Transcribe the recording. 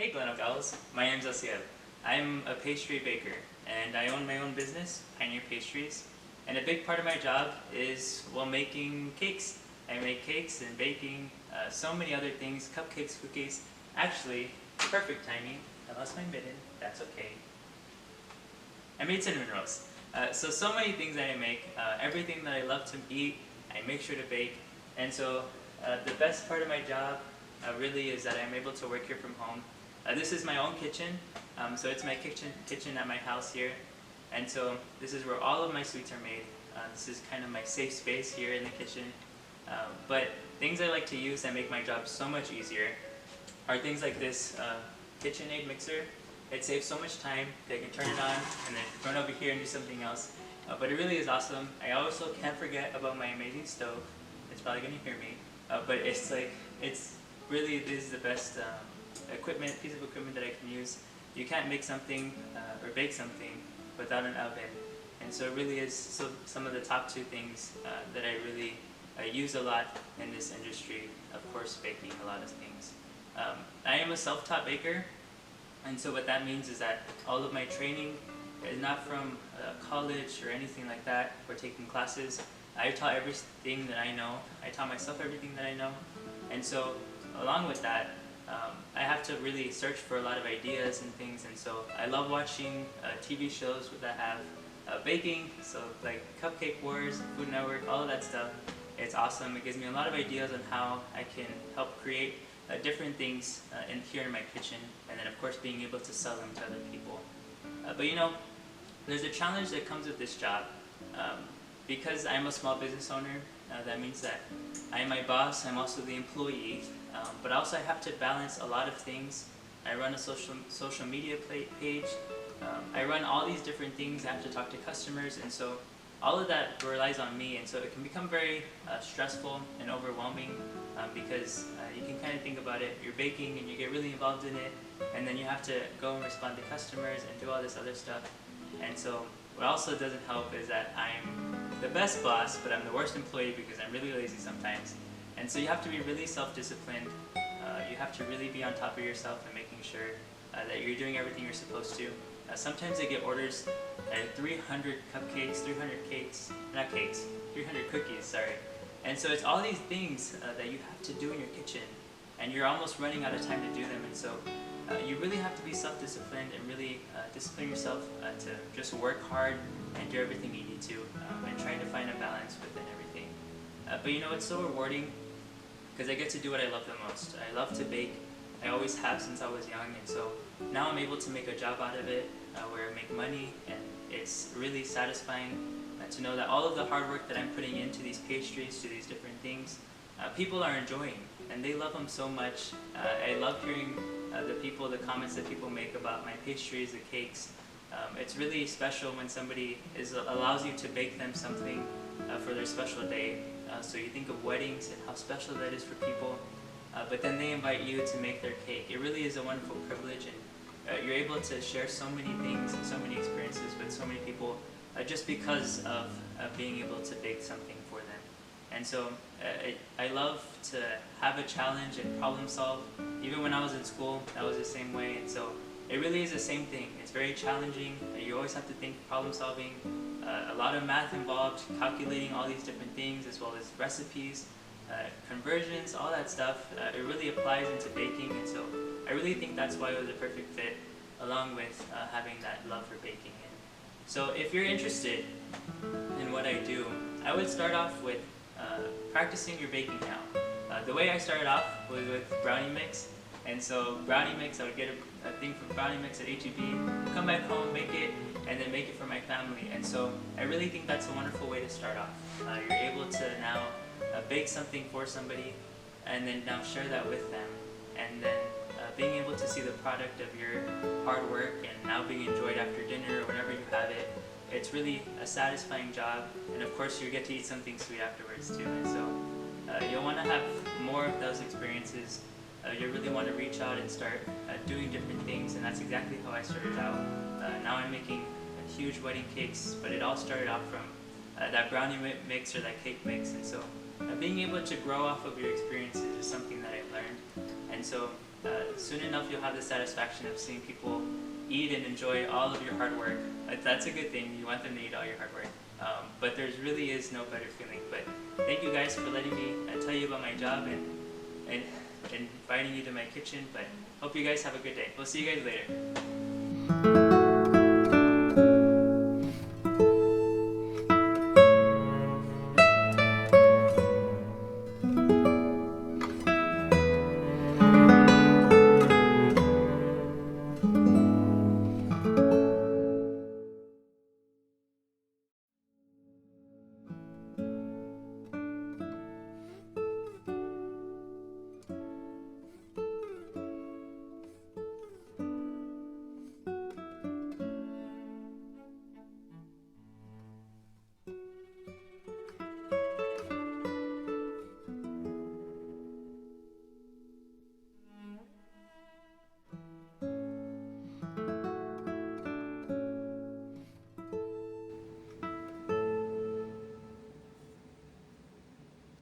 Hey Glen Gals, my name's Asiel. I'm a pastry baker and I own my own business, Pioneer Pastries. And a big part of my job is, well, making cakes. I make cakes and baking, so many other things, cupcakes, cookies. Actually, perfect timing. I lost my mitten, that's okay. I made cinnamon rolls. So many things that I make, everything that I love to eat, I make sure to bake. And so the best part of my job really is that I'm able to work here from home. This is my own kitchen, so it's my kitchen at my house here. And so this is where all of my sweets are made. This is kind of my safe space here in the kitchen. But things I like to use that make my job so much easier are things like this KitchenAid mixer. It saves so much time that I can turn it on and then run over here and do something else. But it really is awesome. I also can't forget about my amazing stove. It's probably going to hear me. But it's really, this is the best piece of equipment that I can use. You can't make something or bake something without an oven. And so it really is some of the top two things that I really use a lot in this industry. Of course, baking a lot of things. I am a self-taught baker. And so what that means is that all of my training is not from college or anything like that, or taking classes. I taught everything that I know. I taught myself everything that I know. And so along with that, I have to really search for a lot of ideas and things. And so I love watching TV shows that have baking, so like Cupcake Wars, Food Network, all of that stuff. It's awesome. It gives me a lot of ideas on how I can help create different things here in my kitchen, and then of course being able to sell them to other people. But you know, there's a challenge that comes with this job. Because I'm a small business owner, that means that I'm my boss, I'm also the employee, but also I have to balance a lot of things. I run a social media page, I run all these different things, I have to talk to customers, and so all of that relies on me, and so it can become very stressful and overwhelming because you can kind of think about it, you're baking and you get really involved in it, and then you have to go and respond to customers and do all this other stuff. And so what also doesn't help is that I'm the best boss, but I'm the worst employee because I'm really lazy sometimes. And so you have to be really self-disciplined. You have to really be on top of yourself and making sure that you're doing everything you're supposed to. Sometimes I get orders at 300 cupcakes, 300 cakes, not cakes, 300 cookies, sorry. And so it's all these things that you have to do in your kitchen, and you're almost running out of time to do them. And so you really have to be self-disciplined and really discipline yourself to just work hard and do everything you need to, and trying to find a balance within everything. But you know, it's so rewarding because I get to do what I love the most. I love to bake. I always have since I was young, and so now I'm able to make a job out of it where I make money, and it's really satisfying to know that all of the hard work that I'm putting into these pastries, to these different things, people are enjoying, and they love them so much. I love hearing the comments that people make about my pastries, the cakes. It's really special when somebody allows you to bake them something for their special day. So you think of weddings and how special that is for people, but then they invite you to make their cake. It really is a wonderful privilege, and you're able to share so many things and so many experiences with so many people just because of being able to bake something for them. And so I love to have a challenge and problem solve. Even when I was in school, that was the same way. And so it really is the same thing. It's very challenging. You always have to think problem solving. A lot of math involved, calculating all these different things, as well as recipes, conversions, all that stuff. It really applies into baking. And so I really think that's why it was a perfect fit, along with having that love for baking. And so if you're interested in what I do, I would start off with practicing your baking now. The way I started off was with brownie mix, and so brownie mix, I would get a thing from brownie mix at H-E-B, come back home, make it, and then make it for my family. And so I really think that's a wonderful way to start off. You're able to now bake something for somebody, and then now share that with them, and then being able to see the product of your hard work and now being enjoyed after dinner or whenever you have it. It's really a satisfying job, and of course you get to eat something sweet afterwards too. And so you'll want to have more of those experiences. You really want to reach out and start doing different things, and that's exactly how I started out. Now I'm making huge wedding cakes, but it all started off from that brownie mix or that cake mix. And so being able to grow off of your experiences is something that I've learned. And so soon enough you'll have the satisfaction of seeing people eat and enjoy all of your hard work. That's a good thing. You want them to eat all your hard work. But there really is no better feeling. But thank you guys for letting me tell you about my job and inviting you to my kitchen. But hope you guys have a good day. We'll see you guys later.